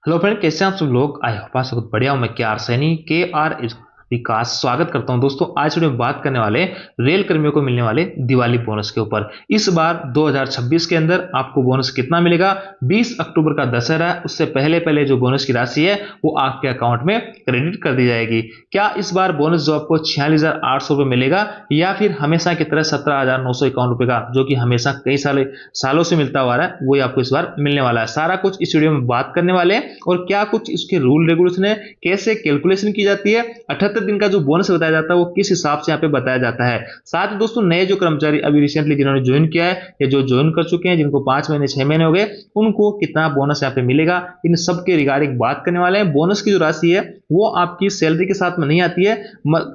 Hello friend, कैसे हैं आप सब लोग। आई होप आप सब कुछ बढ़िया हूं। मैं के आर सैनी के आर विकास स्वागत करता हूं। दोस्तों, आज वीडियो में बात करने वाले रेल कर्मियों को मिलने वाले दिवाली बोनस के ऊपर। इस बार 2026 के अंदर आपको बोनस कितना मिलेगा। 20 अक्टूबर का दशहरा है, उससे पहले पहले जो बोनस की राशि है वो आपके अकाउंट में क्रेडिट कर दी जाएगी। क्या इस बार बोनस जो आपको 46,800 रुपए मिलेगा, या फिर हमेशा की तरह 17,951 रुपए का, जो कि हमेशा कई सालों से मिलता हुआ रहा है, वही आपको इस बार मिलने वाला है। सारा कुछ इस वीडियो में बात करने वाले हैं, और क्या कुछ इसके रूल रेगुलेशन है, कैसे कैलकुलेशन की जाती है, 78 दिन का जो बोनस बताया जाता है वो किस हिसाब से यहाँ पे बताया जाता है। साथ ही दोस्तों, नए जो कर्मचारी अभी रिसेंटली जिन्होंने ज्वाइन किया है या जो ज्वाइन कर चुके हैं, जिनको 5 महीने 6 महीने हो गए, उनको कितना बोनस यहाँ पे मिलेगा, इन सब के रिगार्डिंग बात करने वाले हैं। बोनस की जो राशि है वो आपकी सैलरी के साथ में नहीं आती है।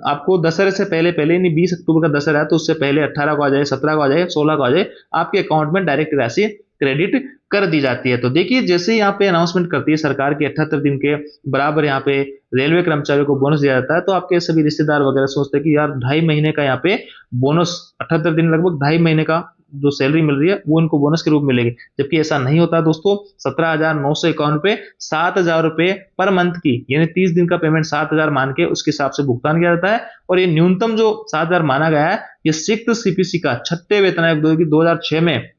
आपको दशहरे से पहले पहले, यानी 20 अक्टूबर का दशहरा है तो उससे पहले 18 को आ जाए, 17 को आ जाए, 16 को आ जाए, आपके अकाउंट में डायरेक्ट राशि क्रेडिट कर दी जाती है। तो देखिए, जैसे ही यहाँ पे अनाउंसमेंट करती है सरकार के 78 दिन के बराबर यहाँ पे रेलवे कर्मचारियों को बोनस दिया जाता है, तो आपके सभी रिश्तेदार वगैरह सोचते हैं कि यार 2.5 महीने का यहाँ पे बोनस, 78 दिन लगभग 2.5 महीने का जो सैलरी मिल रही है वो इनको बोनस के रूप में मिलेगी। जबकि ऐसा नहीं होता दोस्तों। 17,951 रुपए, 7,000 रुपए पर मंथ की, यानी 30 दिन का पेमेंट 7,000 मान के उसके हिसाब से भुगतान किया जाता है। और ये न्यूनतम जो 7,000 माना गया है, ये 6th सीपीसी का 6ठे वेतन आयोग 2006 में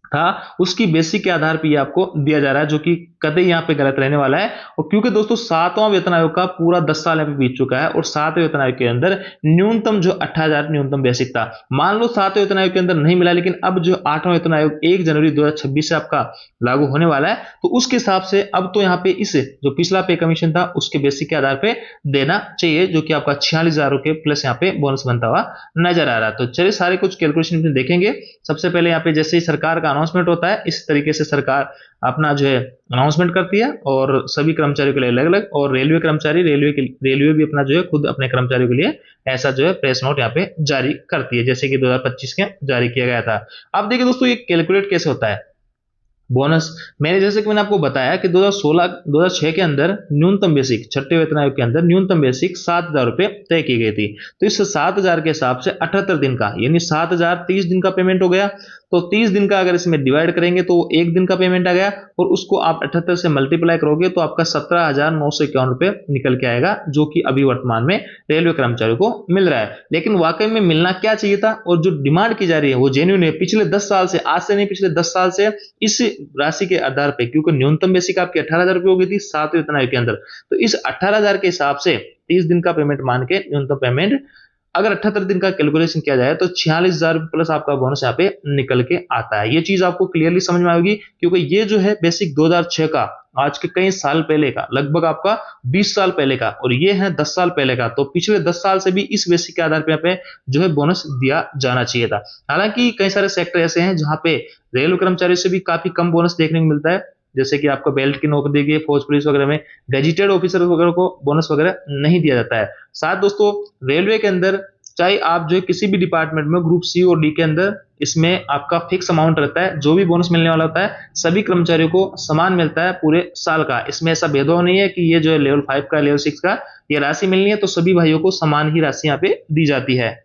था, उसकी बेसिक के आधार पर ये आपको दिया जा रहा है, जो कि कतई यहाँ पे गलत रहने वाला है। और क्योंकि दोस्तों 7वां वेतन आयोग का पूरा 10 साल यहाँ पे बीत चुका है, और 7वें वेतन आयोग के अंदर न्यूनतम जो 18,000 न्यूनतम बेसिक था, मान लो 7वें वेतन आयोग के अंदर नहीं मिला, लेकिन अब जो 8वां वेतन आयोग 1 जनवरी 2026 से आपका लागू होने वाला है, तो उसके हिसाब से अब तो यहाँ पे इस जो पिछला पे कमीशन था उसके बेसिक के आधार पे देना चाहिए, जो कि आपका 46,000 रुपए प्लस यहाँ पे बोनस बनता हुआ नजर आ रहा है। तो चलिए सारे कुछ कैलकुलेशन देखेंगे। सबसे पहले यहाँ पे जैसे ही सरकार का अनाउंसमेंट होता है, इस तरीके से सरकार अपना जो है अनाउंसमेंट करती है, और सभी कर्मचारियों के लिए अलग अलग, और रेलवे भी अपना जो है खुद अपने कर्मचारियों के लिए ऐसा जो है प्रेस नोट यहाँ पे जारी करती है, जैसे कि 2025 के जारी किया गया था। अब देखिए दोस्तों, ये कैलकुलेट कैसे होता है बोनस। मैंने जैसे कि मैंने आपको बताया कि 2006 के अंदर न्यूनतम बेसिक, छठे वेतन आयोग के अंदर न्यूनतम बेसिक 7,000 रुपए तय की गई थी। तो इस 7,000 के हिसाब से 78 दिन का, यानी 7,000 30 दिन का पेमेंट हो गया। तो 30 दिन का अगर इसमें डिवाइड करेंगे तो एक दिन का पेमेंट आ गया, और उसको आप 78 से मल्टीप्लाई करोगे तो आपका 17,951 रुपए निकल के आएगा, जो कि अभी वर्तमान में रेलवे कर्मचारियों को मिल रहा है। लेकिन वाकई में मिलना क्या चाहिए था, और जो डिमांड की जा रही है वो जेन्युइन है। पिछले 10 साल से, आज से नहीं, पिछले 10 साल से इस राशि के आधार पे, क्योंकि न्यूनतम बेसिक आपकी 18,000 रुपए हो गई थी 7वें वेतन आयोग के अंदर, तो इस 18,000 के हिसाब से 30 दिन का पेमेंट मान के न्यूनतम पेमेंट अगर 78 दिन का कैलकुलेशन किया जाए तो 46,000 प्लस आपका बोनस यहाँ पे निकल के आता है। ये चीज आपको क्लियरली समझ में आएगी, क्योंकि ये जो है बेसिक 2006 का, आज के कई साल पहले का, लगभग आपका 20 साल पहले का, और ये है 10 साल पहले का। तो पिछले 10 साल से भी इस बेसिक के आधार पे यहाँ पे जो है बोनस दिया जाना चाहिए था। हालांकि कई सारे सेक्टर ऐसे हैं जहां पे रेलवे कर्मचारी से भी काफी कम बोनस देखने को मिलता है, जैसे कि आपको बेल्ट की नौकरी दी गई, फौज पुलिस वगैरह में गजेटेड ऑफिसर वगैरह को बोनस वगैरह नहीं दिया जाता है। साथ दोस्तों, रेलवे के अंदर चाहे आप जो है किसी भी डिपार्टमेंट में ग्रुप सी और डी के अंदर, इसमें आपका फिक्स अमाउंट रहता है। जो भी बोनस मिलने वाला होता है सभी कर्मचारियों को समान मिलता है पूरे साल का। इसमें ऐसा भेदभाव नहीं है कि ये जो है लेवल 5 का, लेवल 6 का ये राशि मिलनी है, तो सभी भाइयों को समान ही राशि यहाँ पे दी जाती है।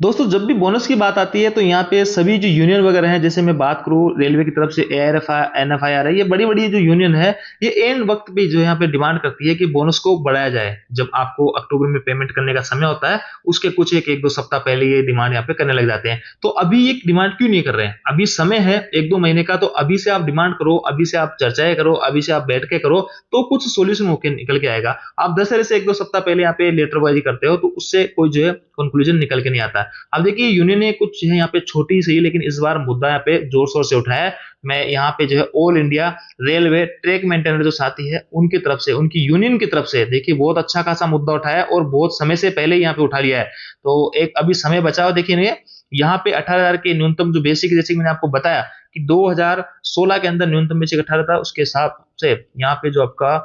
दोस्तों, जब भी बोनस की बात आती है तो यहाँ पे सभी जो यूनियन वगैरह हैं, जैसे मैं बात करूँ रेलवे की तरफ से NFIR है, ये बड़ी बड़ी जो यूनियन है, ये एंड वक्त पे जो यहाँ पे डिमांड करती है कि बोनस को बढ़ाया जाए। जब आपको अक्टूबर में पेमेंट करने का समय होता है, उसके कुछ एक दो सप्ताह पहले ये डिमांड यहाँ पे करने लग जाते हैं। तो अभी ये डिमांड क्यों नहीं कर रहे हैं? अभी समय है 1-2 महीने का, तो अभी से आप डिमांड करो, अभी से आप चर्चाएं करो, अभी से आप बैठ के करो, तो कुछ सोल्यूशन होकर निकल के आएगा। आप दशहरे से 1-2 सप्ताह पहले यहाँ पे लेटरबाजी करते हो, तो उससे कोई जो है कंक्लूजन निकल के नहीं आता। अब देखिए, यूनियन ने कुछ है यहाँ पे छोटी सी, लेकिन इस बार मुद्दा यहाँ पे जोर शोर से उठाया है। मैं यहाँ पे जो है all India railway track maintenance जो साथी है उनकी तरफ से, उनकी यूनियन की तरफ से देखिए बहुत अच्छा खासा मुद्दा उठाया है, और बहुत समय से पहले यहाँ पे उठा लिया है। तो एक अभी समय बचा हुआ, देखिए यहाँ पे 18,000 के न्यूनतम जो बेसिक, जैसे कि मैंने आपको बताया कि 2016 के अंदर न्यूनतम बेसिक 18 था, उसके हिसाब से यहाँ पे जो आपका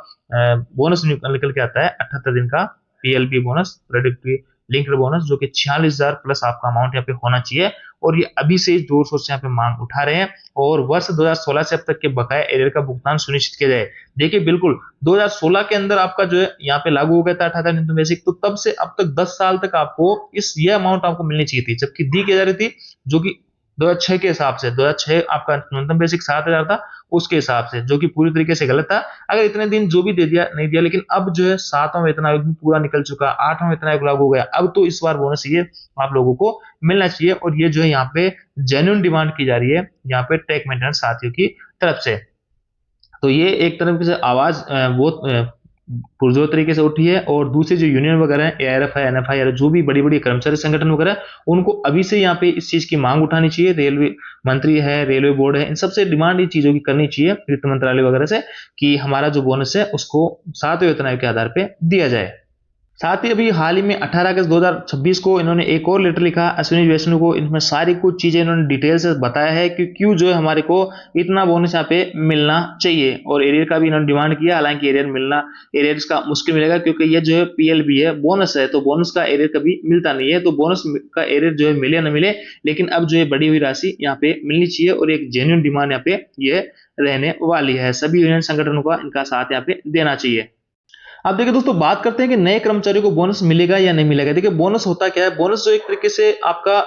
बोनस निकल के आता है 78 दिन का PLP bonus, productive linked bonus, जो कि 46,000 प्लस आपका अमाउंट यहाँ पे होना चाहिए। और ये अभी से जोर शोर से यहाँ पे मांग उठा रहे हैं, और वर्ष 2016 से अब तक के बकाया एरियर का भुगतान सुनिश्चित किया जाए। देखिए बिल्कुल 2016 के अंदर आपका जो है यहाँ पे लागू हो गया था 18,000 न्यूनतम बेसिक, तो तब से अब तक 10 साल तक आपको ये अमाउंट आपको मिलनी चाहिए थी, जबकि दी की जा रही थी, जो कि 2006 के हिसाब से 2006 आपका न्यूनतम बेसिक 7,000 था, उसके हिसाब से, जो कि पूरी तरीके से गलत था। अगर इतने दिन जो भी दे दिया नहीं दिया, लेकिन अब जो है 7वां वेतन आयोग भी पूरा निकल चुका, 8वां वेतन आयोग लागू हो गया, अब तो इस बार बोनस ये आप लोगों को मिलना चाहिए। और ये जो है यहाँ पे जेन्युइन डिमांड की जा रही है यहाँ पे टेक मेंटेनेंस साथियों की तरफ से। तो ये एक तरफ से आवाज बहुत पुरजोर तरीके से उठी है। और दूसरे जो यूनियन वगैरह है, एआरएफ है, एनएफआई है, जो भी बड़ी बड़ी कर्मचारी संगठन वगैरह, उनको अभी से यहाँ पे इस चीज की मांग उठानी चाहिए। रेलवे मंत्री है, रेलवे बोर्ड है, इन सबसे डिमांड इन चीजों की करनी चाहिए वित्त मंत्रालय वगैरह से, कि हमारा जो बोनस है उसको 7वें वेतन आयोग के आधार पर दिया जाए। साथ ही अभी हाल ही में 18 अगस्त 2026 को इन्होंने एक और लेटर लिखा अश्विनी वैष्णव को। इनमें सारी कुछ चीजें इन्होंने डिटेल से बताया है कि क्यों जो है हमारे को इतना बोनस यहाँ पे मिलना चाहिए। और एरियर का भी इन्होंने डिमांड किया, हालांकि एरियर का मुश्किल मिलेगा, क्योंकि ये जो है पीएलबी है, बोनस है, तो बोनस का एरियर कभी मिलता नहीं है। तो बोनस का एरियर जो है मिले या न मिले, लेकिन अब जो है बढ़ी हुई राशि यहाँ पे मिलनी चाहिए। और एक जेन्युइन डिमांड यहाँ पे ये रहने वाली है। सभी यूनियन संगठनों का इनका साथ यहाँ पे देना चाहिए। अब देखिए दोस्तों, बात करते हैं कि नए कर्मचारियों को बोनस मिलेगा या नहीं मिलेगा। देखिए बोनस होता क्या है, बोनस जो एक तरीके से आपका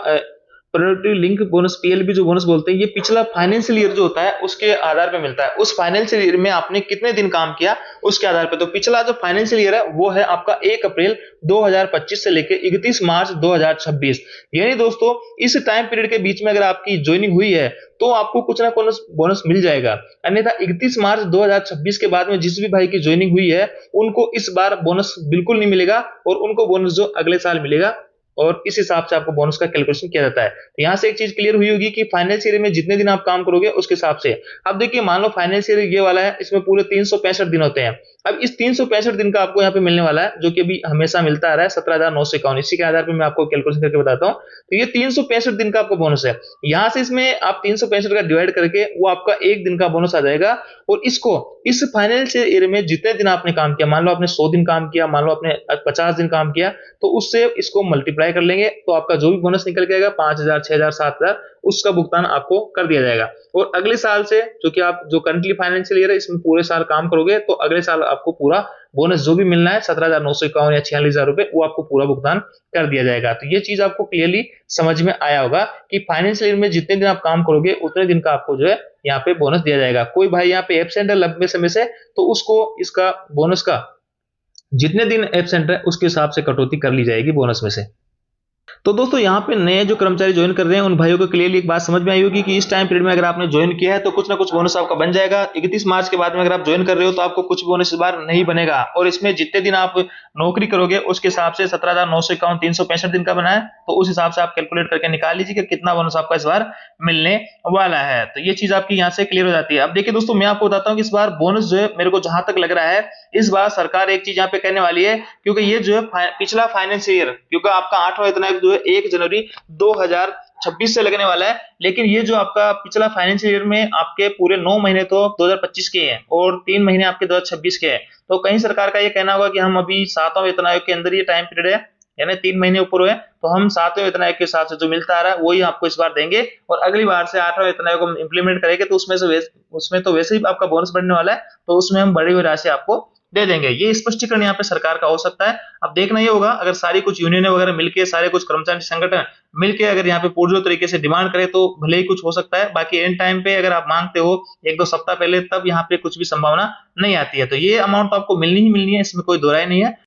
प्रोडक्टिव लिंक बोनस, पीएलबी जो बोनस बोलते हैं, ये पिछला फाइनेंशियल ईयर जो होता है उसके आधार पे मिलता है। उस फाइनेंशियल ईयर में आपने कितने दिन काम किया उसके आधार पे। तो पिछला जो फाइनेंशियल ईयर है वो है आपका 1 अप्रैल 2025 से लेकर 31 मार्च 2026। यानी दोस्तों इस टाइम पीरियड के बीच में अगर आपकी ज्वाइनिंग हुई है तो आपको कुछ ना कुछ बोनस मिल जाएगा। अन्यथा 31 मार्च 2026 के बाद में जिस भी भाई की ज्वाइनिंग हुई है उनको इस बार बोनस बिल्कुल नहीं मिलेगा, और उनको बोनस जो अगले साल मिलेगा, और इस हिसाब से आपको बोनस का कैलकुलेशन किया जाता है। तो यहां से एक चीज क्लियर हुई होगी कि फाइनेंशियल ईयर में जितने दिन आप काम करोगे उसके हिसाब से। अब देखिए, मान लो फाइनेंशियल ईयर ये वाला है, इसमें पूरे 365 दिन होते हैं। अब इस 365 दिन का आपको यहाँ पे मिलने वाला है, जो कि अभी हमेशा मिलता आ रहा है 17,951। इसी के आधार पर मैं आपको कैलकुलेशन करके बताता हूँ। तो ये 365 दिन का आपको बोनस है। यहाँ से इसमें आप 365 का डिवाइड करके वो आपका एक दिन का बोनस आ जाएगा। और इसको इस फाइनेंशियल ईयर में जितने दिन आपने काम किया, मान लो आपने 100 दिन काम किया, मान लो आपने 50 दिन काम किया, तो उससे इसको मल्टीप्लाई कर लेंगे, तो आपका जो भी बोनस निकल के आएगा 5,000, 6,000, 7,000, उसका भुगतान आपको कर दिया जाएगा। और अगले साल से, जो कि आप जो करंटली फाइनेंशियल ईयर है इसमें पूरे साल काम करोगे, तो अगले साल आपको पूरा बोनस जो भी मिलना है 17,951 या 46,000 रुपए, वो आपको पूरा भुगतान कर दिया जाएगा। तो ये चीज आपको क्लियरली समझ में आया होगा कि फाइनेंशियल ईयर में जितने दिन आप काम करोगे उतने दिन का आपको जो है यहाँ पे बोनस दिया जाएगा। कोई भाई यहाँ पे एब्सेंट है लंबे समय से, तो उसको इसका बोनस का जितने दिन एब्सेंट है उसके हिसाब से कटौती कर ली जाएगी बोनस में से। तो दोस्तों, यहाँ पे नए जो कर्मचारी ज्वाइन कर रहे हैं उन भाइयों को क्लियरली एक बात समझ में आई होगी कि इस टाइम पीरियड में अगर आपने ज्वाइन किया है तो कुछ ना कुछ बोनस आपका बन जाएगा। 31 मार्च के बाद में अगर आप ज्वाइन कर रहे हो तो आपको कुछ बोनस इस बार नहीं बनेगा। और इसमें जितने दिन आप नौकरी करोगे उसके हिसाब से 17,951 365 दिन का बना है, तो उस हिसाब से आप कैलकुलेट करके निकाल लीजिए कि कितना बोनस आपका इस बार मिलने वाला है। तो ये चीज आपकी यहाँ से क्लियर हो जाती है। अब देखिए दोस्तों, मैं आपको बताता हूँ कि इस बार बोनस जो है, मेरे को जहां तक लग रहा है इस बार सरकार एक चीज यहाँ पे कहने वाली है, क्योंकि ये जो है पिछला फाइनेंशियल ईयर, क्योंकि आपका 8वां वेतन आयोग जो है 1 जनवरी 2026 से लगने वाला है, लेकिन ये जो आपका पिछला फाइनेंशियल ईयर में आपके पूरे 9 महीने तो 2025 के हैं और 3 महीने आपके 2026 के हैं। तो कहीं सरकार का ये कहना होगा कि हम अभी 7वां वेतन आयोग के अंदर ये टाइम पीरियड है, यानी 3 महीने ऊपर हुए, तो हम 7वें वेतन आयोग के हिसाब से जो मिलता आ रहा है वही आपको इस बार देंगे। और अगली बार से 8वां वेतन आयोग हम इंप्लीमेंट करेंगे, तो उसमें तो वैसे ही आपका बोनस बढ़ने वाला है, तो उसमें हम बढ़ी हुई राशि आपको दे देंगे। ये स्पष्टीकरण यहाँ पे सरकार का हो सकता है। अब देखना ये होगा, अगर सारी कुछ यूनियन वगैरह मिलके, सारे कुछ कर्मचारी संगठन मिलके अगर यहाँ पे पुरजोर तरीके से डिमांड करे तो भले ही कुछ हो सकता है। बाकी एंड टाइम पे अगर आप मांगते हो 1-2 सप्ताह पहले, तब यहाँ पे कुछ भी संभावना नहीं आती है। तो ये अमाउंट आपको मिलनी ही मिलनी है, इसमें कोई दो राय नहीं है।